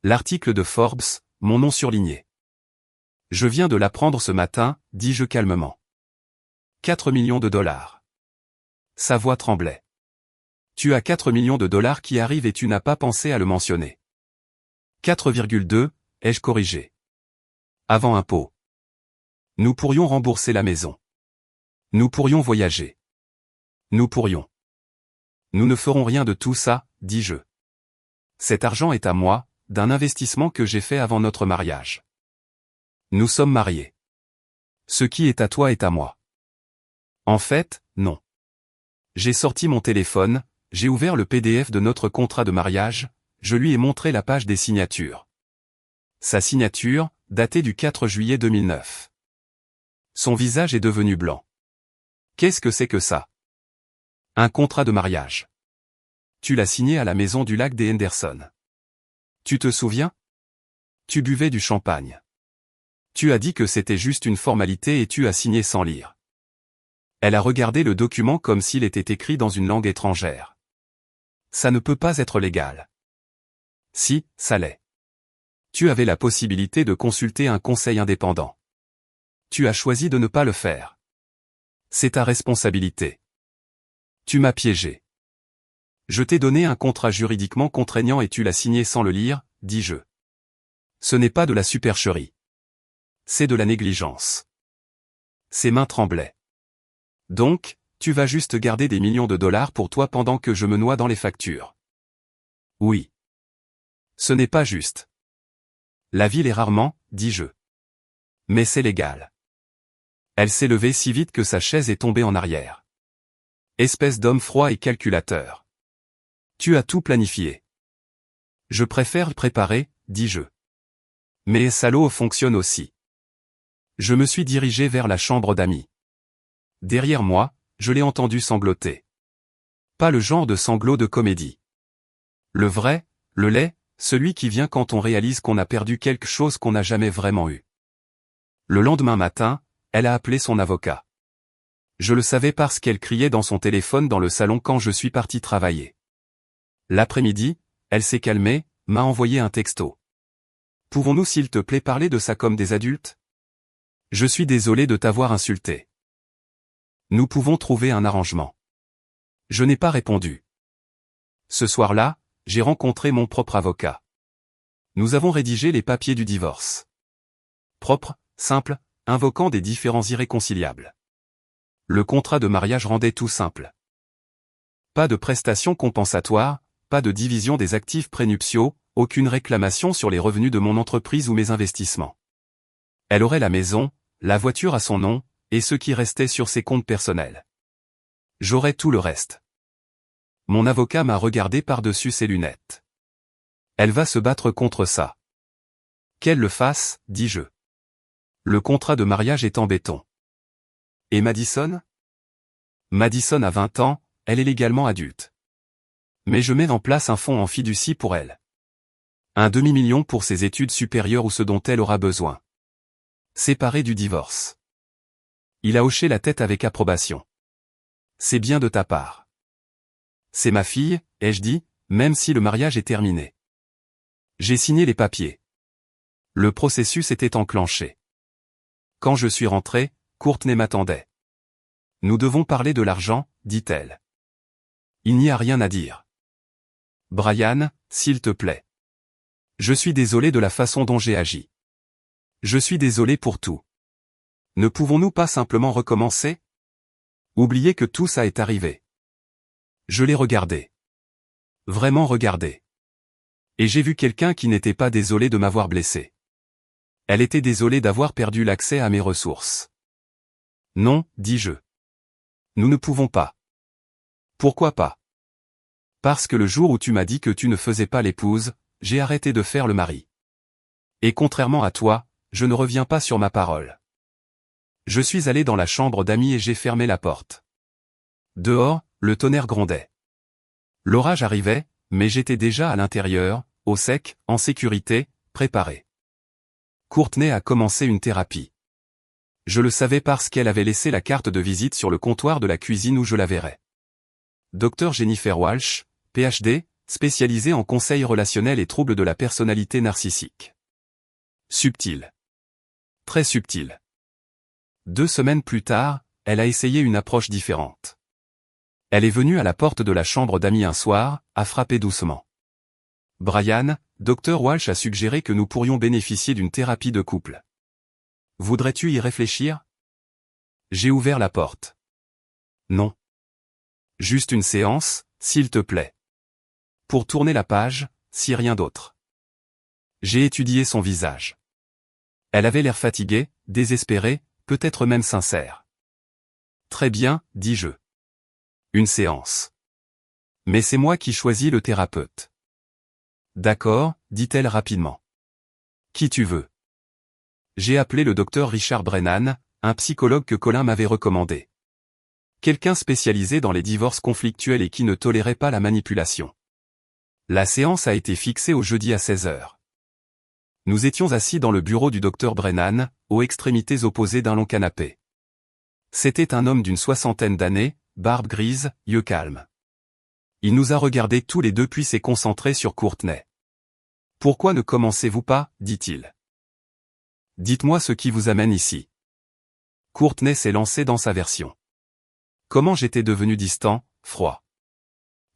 L'article de Forbes, mon nom surligné. Je viens de l'apprendre ce matin, dis-je calmement. 4 millions de dollars. Sa voix tremblait. Tu as 4 millions de dollars qui arrivent et tu n'as pas pensé à le mentionner. 4,2, ai-je corrigé. Avant impôt. Nous pourrions rembourser la maison. Nous pourrions voyager. Nous pourrions. Nous ne ferons rien de tout ça, dis-je. Cet argent est à moi, d'un investissement que j'ai fait avant notre mariage. Nous sommes mariés. Ce qui est à toi est à moi. En fait, non. J'ai sorti mon téléphone, j'ai ouvert le PDF de notre contrat de mariage, je lui ai montré la page des signatures. Sa signature, datée du 4 juillet 2009. Son visage est devenu blanc. Qu'est-ce que c'est que ça? Un contrat de mariage. Tu l'as signé à la maison du lac des Henderson. Tu te souviens? Tu buvais du champagne. Tu as dit que c'était juste une formalité et tu as signé sans lire. Elle a regardé le document comme s'il était écrit dans une langue étrangère. Ça ne peut pas être légal. Si, ça l'est. Tu avais la possibilité de consulter un conseil indépendant. Tu as choisi de ne pas le faire. C'est ta responsabilité. Tu m'as piégé. Je t'ai donné un contrat juridiquement contraignant et tu l'as signé sans le lire, dis-je. Ce n'est pas de la supercherie. C'est de la négligence. Ses mains tremblaient. Donc, tu vas juste garder des millions de dollars pour toi pendant que je me noie dans les factures. Oui. Ce n'est pas juste. La ville est rarement, dis-je. Mais c'est légal. Elle s'est levée si vite que sa chaise est tombée en arrière. Espèce d'homme froid et calculateur. Tu as tout planifié. Je préfère préparer, dis-je. Mais salaud fonctionne aussi. Je me suis dirigé vers la chambre d'amis. Derrière moi, je l'ai entendu sangloter. Pas le genre de sanglot de comédie. Le vrai, le laid, celui qui vient quand on réalise qu'on a perdu quelque chose qu'on n'a jamais vraiment eu. Le lendemain matin, elle a appelé son avocat. Je le savais parce qu'elle criait dans son téléphone dans le salon quand je suis parti travailler. L'après-midi, elle s'est calmée, m'a envoyé un texto. Pouvons-nous s'il te plaît parler de ça comme des adultes? Je suis désolé de t'avoir insulté. Nous pouvons trouver un arrangement. Je n'ai pas répondu. Ce soir-là, j'ai rencontré mon propre avocat. Nous avons rédigé les papiers du divorce. Propre, simple, invoquant des différends irréconciliables. Le contrat de mariage rendait tout simple. Pas de prestations compensatoires, pas de division des actifs prénuptiaux, aucune réclamation sur les revenus de mon entreprise ou mes investissements. Elle aurait la maison, la voiture à son nom, et ce qui restait sur ses comptes personnels. J'aurais tout le reste. Mon avocat m'a regardé par-dessus ses lunettes. Elle va se battre contre ça. Qu'elle le fasse, dis-je. Le contrat de mariage est en béton. Et Madison? Madison a 20 ans, elle est légalement adulte. Mais je mets en place un fonds en fiducie pour elle. Un demi-million pour ses études supérieures ou ce dont elle aura besoin. Séparé du divorce. Il a hoché la tête avec approbation. C'est bien de ta part. C'est ma fille, ai-je dit, même si le mariage est terminé. J'ai signé les papiers. Le processus était enclenché. Quand je suis rentré, Courtney m'attendait. Nous devons parler de l'argent, dit-elle. Il n'y a rien à dire. Brian, s'il te plaît. Je suis désolé de la façon dont j'ai agi. Je suis désolé pour tout. Ne pouvons-nous pas simplement recommencer? Oubliez que tout ça est arrivé. Je l'ai regardé. Vraiment regardé. Et j'ai vu quelqu'un qui n'était pas désolé de m'avoir blessé. Elle était désolée d'avoir perdu l'accès à mes ressources. Non, dis-je. Nous ne pouvons pas. Pourquoi pas? Parce que le jour où tu m'as dit que tu ne faisais pas l'épouse, j'ai arrêté de faire le mari. Et contrairement à toi, je ne reviens pas sur ma parole. Je suis allé dans la chambre d'amis et j'ai fermé la porte. Dehors, le tonnerre grondait. L'orage arrivait, mais j'étais déjà à l'intérieur, au sec, en sécurité, préparé. Courtney a commencé une thérapie. Je le savais parce qu'elle avait laissé la carte de visite sur le comptoir de la cuisine où je la verrais. Dr Jennifer Walsh, PhD, spécialisée en conseil relationnel et troubles de la personnalité narcissique. Subtil. Très subtil. 2 semaines plus tard, elle a essayé une approche différente. Elle est venue à la porte de la chambre d'amis un soir, a frappé doucement. Brian, Dr Walsh a suggéré que nous pourrions bénéficier d'une thérapie de couple. Voudrais-tu y réfléchir? J'ai ouvert la porte. Non. Juste une séance, s'il te plaît. Pour tourner la page, si rien d'autre. J'ai étudié son visage. Elle avait l'air fatiguée, désespérée, peut-être même sincère. Très bien, dis-je. Une séance. Mais c'est moi qui choisis le thérapeute. D'accord, dit-elle rapidement. Qui tu veux? J'ai appelé le docteur Richard Brennan, un psychologue que Colin m'avait recommandé. Quelqu'un spécialisé dans les divorces conflictuels et qui ne tolérait pas la manipulation. La séance a été fixée au jeudi à 16 heures. Nous étions assis dans le bureau du docteur Brennan, aux extrémités opposées d'un long canapé. C'était un homme d'une 60aine d'années, barbe grise, yeux calmes. Il nous a regardés tous les deux puis s'est concentré sur Courtney. « Pourquoi ne commencez-vous pas » dit-il. « Dites-moi ce qui vous amène ici. » Courtney s'est lancé dans sa version. Comment j'étais devenu distant, froid.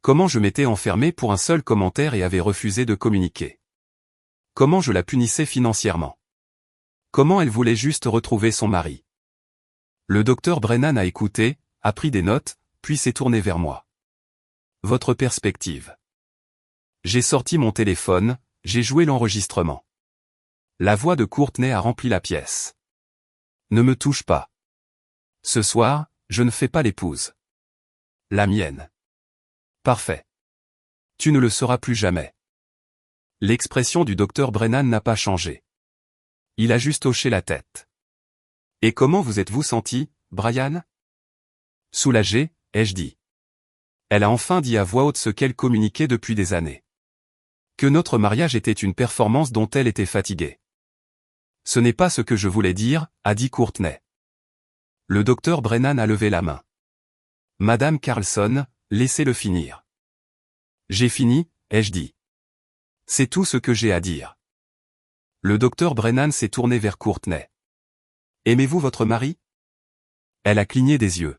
Comment je m'étais enfermé pour un seul commentaire et avais refusé de communiquer. Comment je la punissais financièrement. Comment elle voulait juste retrouver son mari. Le docteur Brennan a écouté, a pris des notes, puis s'est tourné vers moi. Votre perspective. J'ai sorti mon téléphone, j'ai joué l'enregistrement. La voix de Courtney a rempli la pièce. Ne me touche pas. Ce soir, je ne fais pas l'épouse. La mienne. Parfait. Tu ne le seras plus jamais. L'expression du docteur Brennan n'a pas changé. Il a juste hoché la tête. Et comment vous êtes-vous senti, Brian? Soulagé, ai-je dit. Elle a enfin dit à voix haute ce qu'elle communiquait depuis des années. Que notre mariage était une performance dont elle était fatiguée. Ce n'est pas ce que je voulais dire, a dit Courtney. Le docteur Brennan a levé la main. Madame Carlson, laissez-le finir. J'ai fini, ai-je dit. C'est tout ce que j'ai à dire. Le docteur Brennan s'est tourné vers Courtney. Aimez-vous votre mari? Elle a cligné des yeux.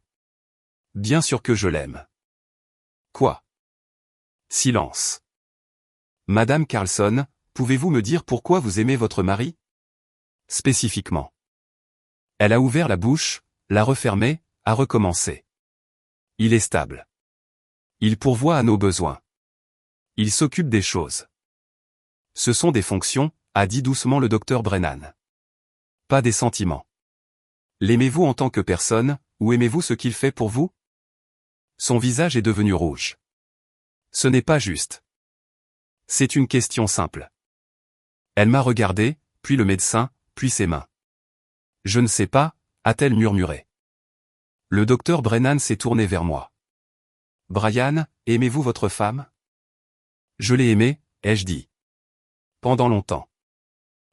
Bien sûr que je l'aime. Quoi? Silence. Madame Carlson, pouvez-vous me dire pourquoi vous aimez votre mari? Spécifiquement. Elle a ouvert la bouche, l'a refermée, a recommencé. Il est stable. Il pourvoit à nos besoins. Il s'occupe des choses. Ce sont des fonctions, a dit doucement le docteur Brennan. Pas des sentiments. L'aimez-vous en tant que personne, ou aimez-vous ce qu'il fait pour vous? Son visage est devenu rouge. Ce n'est pas juste. C'est une question simple. Elle m'a regardé, puis le médecin, puis ses mains. Je ne sais pas, a-t-elle murmuré. Le docteur Brennan s'est tourné vers moi. Brian, aimez-vous votre femme? Je l'ai aimée, ai-je dit. Pendant longtemps.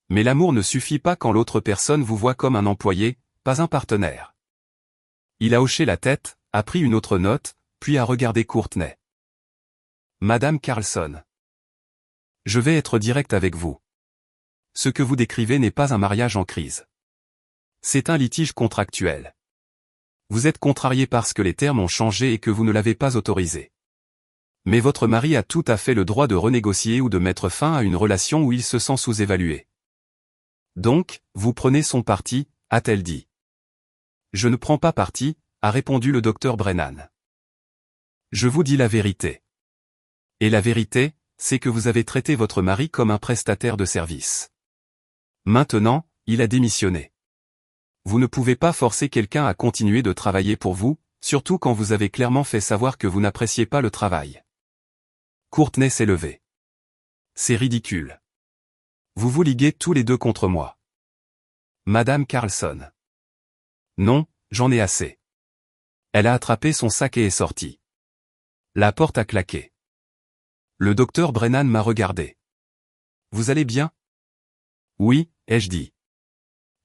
Mais l'amour ne suffit pas quand l'autre personne vous voit comme un employé, pas un partenaire. Il a hoché la tête, a pris une autre note, puis a regardé Courtney. Madame Carlson. Je vais être direct avec vous. Ce que vous décrivez n'est pas un mariage en crise. C'est un litige contractuel. Vous êtes contrarié parce que les termes ont changé et que vous ne l'avez pas autorisé. Mais votre mari a tout à fait le droit de renégocier ou de mettre fin à une relation où il se sent sous-évalué. Donc, vous prenez son parti, a-t-elle dit. Je ne prends pas parti, a répondu le docteur Brennan. Je vous dis la vérité. Et la vérité, c'est que vous avez traité votre mari comme un prestataire de service. Maintenant, il a démissionné. Vous ne pouvez pas forcer quelqu'un à continuer de travailler pour vous, surtout quand vous avez clairement fait savoir que vous n'appréciez pas le travail. Courtney s'est levé. C'est ridicule. Vous vous liguez tous les deux contre moi. Madame Carlson. Non, j'en ai assez. Elle a attrapé son sac et est sortie. La porte a claqué. Le docteur Brennan m'a regardé. Vous allez bien? Oui, ai-je dit.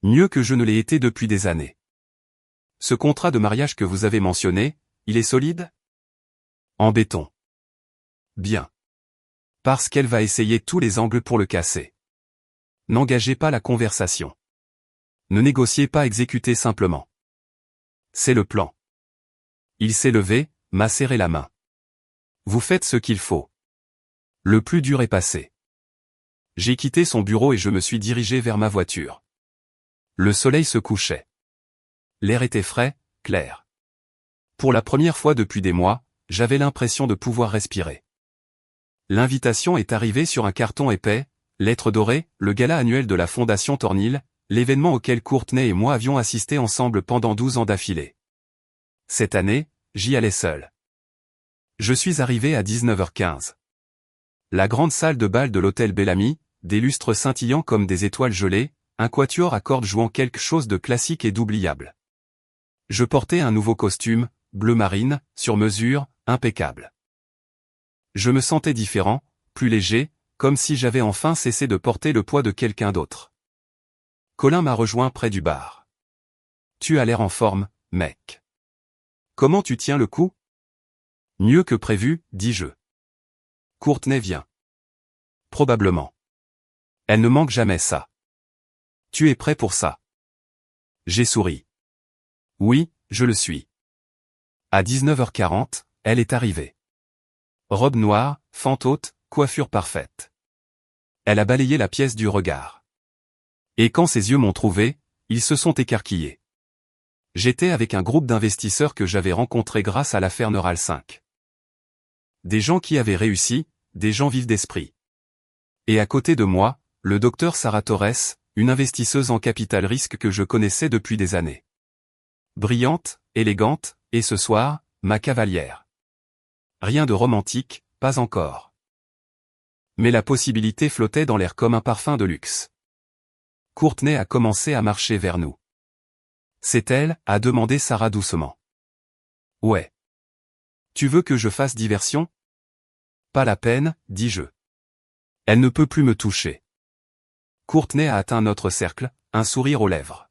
Mieux que je ne l'ai été depuis des années. Ce contrat de mariage que vous avez mentionné, il est solide? En béton. Bien. Parce qu'elle va essayer tous les angles pour le casser. N'engagez pas la conversation. Ne négociez pas, exécutez simplement. C'est le plan. Il s'est levé, m'a serré la main. Vous faites ce qu'il faut. Le plus dur est passé. J'ai quitté son bureau et je me suis dirigé vers ma voiture. Le soleil se couchait. L'air était frais, clair. Pour la première fois depuis des mois, j'avais l'impression de pouvoir respirer. L'invitation est arrivée sur un carton épais, lettres dorées, le gala annuel de la Fondation Tornil, l'événement auquel Courtney et moi avions assisté ensemble pendant 12 ans d'affilée. Cette année, j'y allais seul. Je suis arrivé à 19h15. La grande salle de bal de l'hôtel Bellamy, des lustres scintillants comme des étoiles gelées, un quatuor à cordes jouant quelque chose de classique et d'oubliable. Je portais un nouveau costume, bleu marine, sur mesure, impeccable. Je me sentais différent, plus léger, comme si j'avais enfin cessé de porter le poids de quelqu'un d'autre. Colin m'a rejoint près du bar. Tu as l'air en forme, mec. Comment tu tiens le coup? Mieux que prévu, dis-je. Courtney vient. Probablement. Elle ne manque jamais ça. Tu es prêt pour ça? J'ai souri. Oui, je le suis. À 19h40, elle est arrivée. Robe noire, fente haute, coiffure parfaite. Elle a balayé la pièce du regard. Et quand ses yeux m'ont trouvé, ils se sont écarquillés. J'étais avec un groupe d'investisseurs que j'avais rencontré grâce à l'affaire Neural 5. Des gens qui avaient réussi, des gens vifs d'esprit. Et à côté de moi, le docteur Sarah Torres, une investisseuse en capital risque que je connaissais depuis des années. Brillante, élégante, et ce soir, ma cavalière. Rien de romantique, pas encore. Mais la possibilité flottait dans l'air comme un parfum de luxe. Courtney a commencé à marcher vers nous. C'est elle, a demandé Sarah doucement. Ouais. Tu veux que je fasse diversion? Pas la peine, dis-je. Elle ne peut plus me toucher. Courtney a atteint notre cercle, un sourire aux lèvres.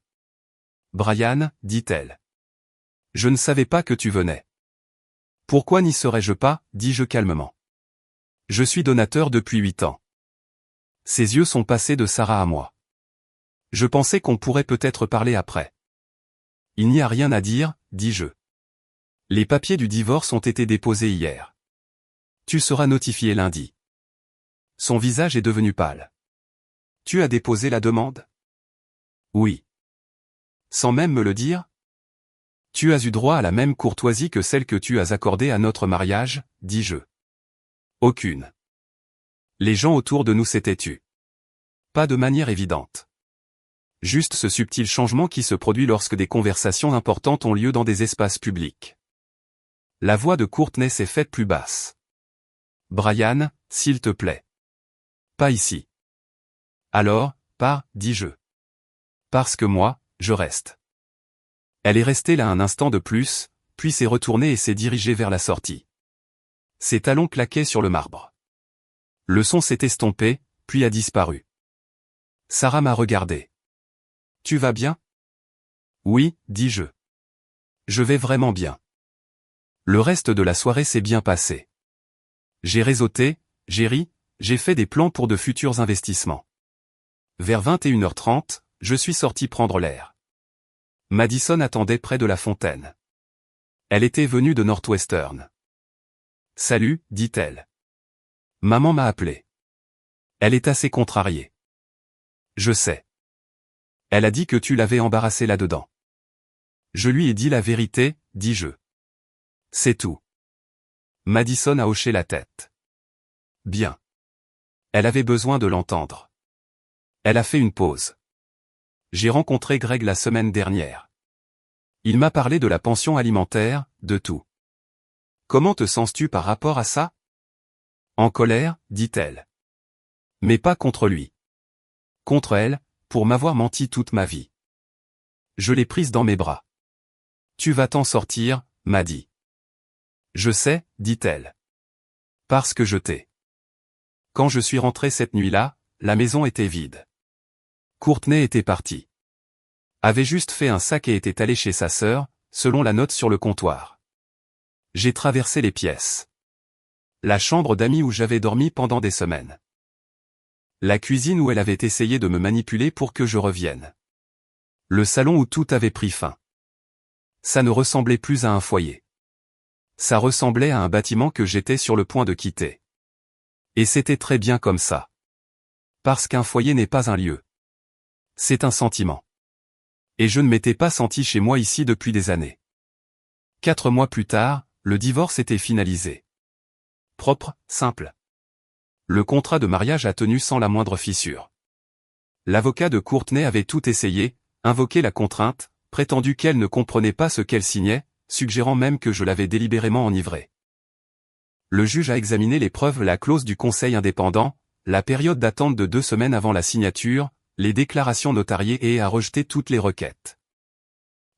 Brian, dit-elle. Je ne savais pas que tu venais. Pourquoi n'y serais-je pas, dis-je calmement. Je suis donateur depuis 8 ans. Ses yeux sont passés de Sarah à moi. Je pensais qu'on pourrait peut-être parler après. Il n'y a rien à dire, dis-je. Les papiers du divorce ont été déposés hier. Tu seras notifié lundi. Son visage est devenu pâle. Tu as déposé la demande? Oui. Sans même me le dire? Tu as eu droit à la même courtoisie que celle que tu as accordée à notre mariage, dis-je. Aucune. Les gens autour de nous s'étaient tus. Pas de manière évidente. Juste ce subtil changement qui se produit lorsque des conversations importantes ont lieu dans des espaces publics. La voix de Courtney s'est faite plus basse. Brian, s'il te plaît. Pas ici. Alors, pas, dis-je. Parce que moi, je reste. Elle est restée là un instant de plus, puis s'est retournée et s'est dirigée vers la sortie. Ses talons claquaient sur le marbre. Le son s'est estompé, puis a disparu. Sarah m'a regardé. Tu vas bien? Oui, dis-je. Je vais vraiment bien. Le reste de la soirée s'est bien passé. J'ai réseauté, j'ai ri, j'ai fait des plans pour de futurs investissements. Vers 21h30, je suis sorti prendre l'air. Madison attendait près de la fontaine. Elle était venue de Northwestern. Salut, dit-elle. Maman m'a appelé. Elle est assez contrariée. Je sais. Elle a dit que tu l'avais embarrassée là-dedans. Je lui ai dit la vérité, dis-je. C'est tout. Madison a hoché la tête. Bien. Elle avait besoin de l'entendre. Elle a fait une pause. J'ai rencontré Greg la semaine dernière. Il m'a parlé de la pension alimentaire, de tout. Comment te sens-tu par rapport à ça? En colère, dit-elle. Mais pas contre lui. Contre elle, pour m'avoir menti toute ma vie. Je l'ai prise dans mes bras. Tu vas t'en sortir, m'a dit. Je sais, dit-elle. Parce que je t'ai. Quand je suis rentré cette nuit-là, la maison était vide. Courtney était partie. Avait juste fait un sac et était allé chez sa sœur, selon la note sur le comptoir. J'ai traversé les pièces. La chambre d'amis où j'avais dormi pendant des semaines. La cuisine où elle avait essayé de me manipuler pour que je revienne. Le salon où tout avait pris fin. Ça ne ressemblait plus à un foyer. Ça ressemblait à un bâtiment que j'étais sur le point de quitter. Et c'était très bien comme ça. Parce qu'un foyer n'est pas un lieu. C'est un sentiment. Et je ne m'étais pas senti chez moi ici depuis des années. 4 mois plus tard, le divorce était finalisé. Propre, simple. Le contrat de mariage a tenu sans la moindre fissure. L'avocat de Courtney avait tout essayé, invoqué la contrainte, prétendu qu'elle ne comprenait pas ce qu'elle signait, suggérant même que je l'avais délibérément enivrée. Le juge a examiné les preuves, la clause du conseil indépendant, la période d'attente de 2 semaines avant la signature, les déclarations notariées et a rejeté toutes les requêtes.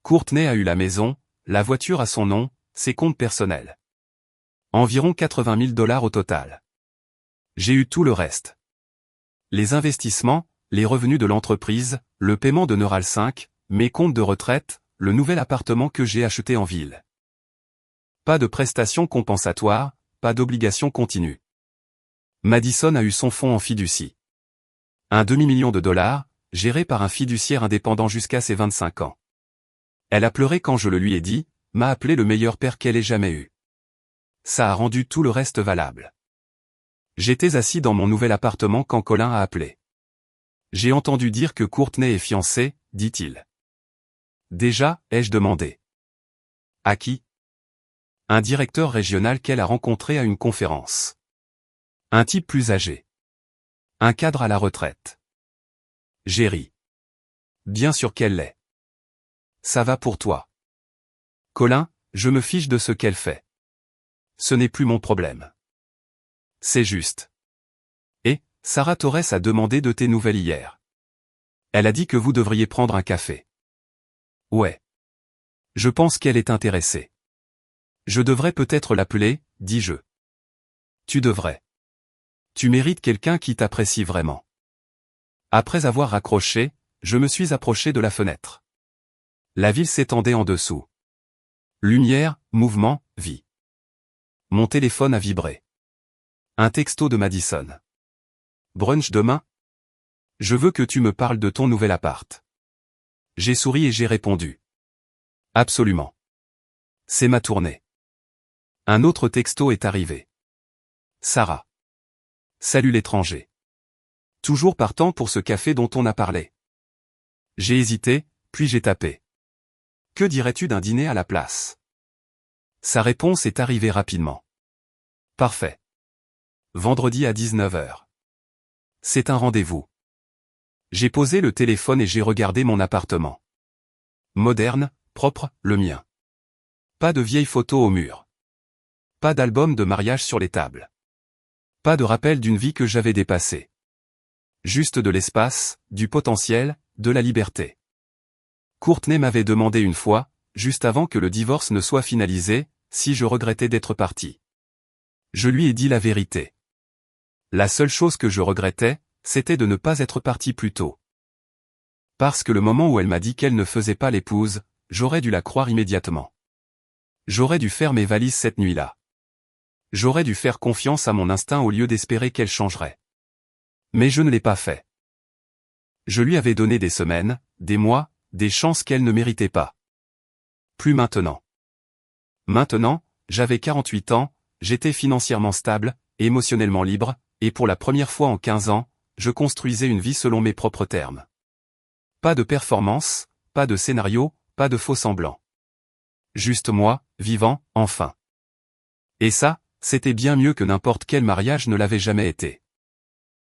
Courtney a eu la maison, la voiture à son nom, ses comptes personnels. Environ 80 000 $ au total. J'ai eu tout le reste. Les investissements, les revenus de l'entreprise, le paiement de Neural 5, mes comptes de retraite, le nouvel appartement que j'ai acheté en ville. Pas de prestations compensatoires, pas d'obligations continues. Madison a eu son fonds en fiducie. Un demi-million de dollars, géré par un fiduciaire indépendant jusqu'à ses 25 ans. Elle a pleuré quand je le lui ai dit, m'a appelé le meilleur père qu'elle ait jamais eu. Ça a rendu tout le reste valable. J'étais assis dans mon nouvel appartement quand Colin a appelé. J'ai entendu dire que Courtney est fiancée, dit-il. Déjà, ai-je demandé. À qui? Un directeur régional qu'elle a rencontré à une conférence. Un type plus âgé. Un cadre à la retraite. J'ai ri. Bien sûr qu'elle l'est. Ça va pour toi. Colin, je me fiche de ce qu'elle fait. Ce n'est plus mon problème. C'est juste. Et, Sarah Torres a demandé de tes nouvelles hier. Elle a dit que vous devriez prendre un café. Ouais. Je pense qu'elle est intéressée. Je devrais peut-être l'appeler, dis-je. Tu devrais. Tu mérites quelqu'un qui t'apprécie vraiment. Après avoir raccroché, je me suis approché de la fenêtre. La ville s'étendait en dessous. Lumière, mouvement, vie. Mon téléphone a vibré. Un texto de Madison. Brunch demain? Je veux que tu me parles de ton nouvel appart. J'ai souri et j'ai répondu. Absolument. C'est ma tournée. Un autre texto est arrivé. Sarah. Salut l'étranger. Toujours partant pour ce café dont on a parlé. J'ai hésité, puis j'ai tapé. Que dirais-tu d'un dîner à la place? Sa réponse est arrivée rapidement. Parfait. Vendredi à 19 h. C'est un rendez-vous. J'ai posé le téléphone et j'ai regardé mon appartement. Moderne, propre, le mien. Pas de vieilles photos au mur. Pas d'album de mariage sur les tables. Pas de rappel d'une vie que j'avais dépassée. Juste de l'espace, du potentiel, de la liberté. Courtney m'avait demandé une fois, juste avant que le divorce ne soit finalisé, si je regrettais d'être parti. Je lui ai dit la vérité. La seule chose que je regrettais, c'était de ne pas être parti plus tôt. Parce que le moment où elle m'a dit qu'elle ne faisait pas l'épouse, j'aurais dû la croire immédiatement. J'aurais dû faire mes valises cette nuit-là. J'aurais dû faire confiance à mon instinct au lieu d'espérer qu'elle changerait. Mais je ne l'ai pas fait. Je lui avais donné des semaines, des mois, des chances qu'elle ne méritait pas. Plus maintenant. Maintenant, j'avais 48 ans, j'étais financièrement stable, émotionnellement libre, et pour la première fois en 15 ans, je construisais une vie selon mes propres termes. Pas de performance, pas de scénario, pas de faux semblants. Juste moi, vivant, enfin. Et ça, c'était bien mieux que n'importe quel mariage ne l'avait jamais été.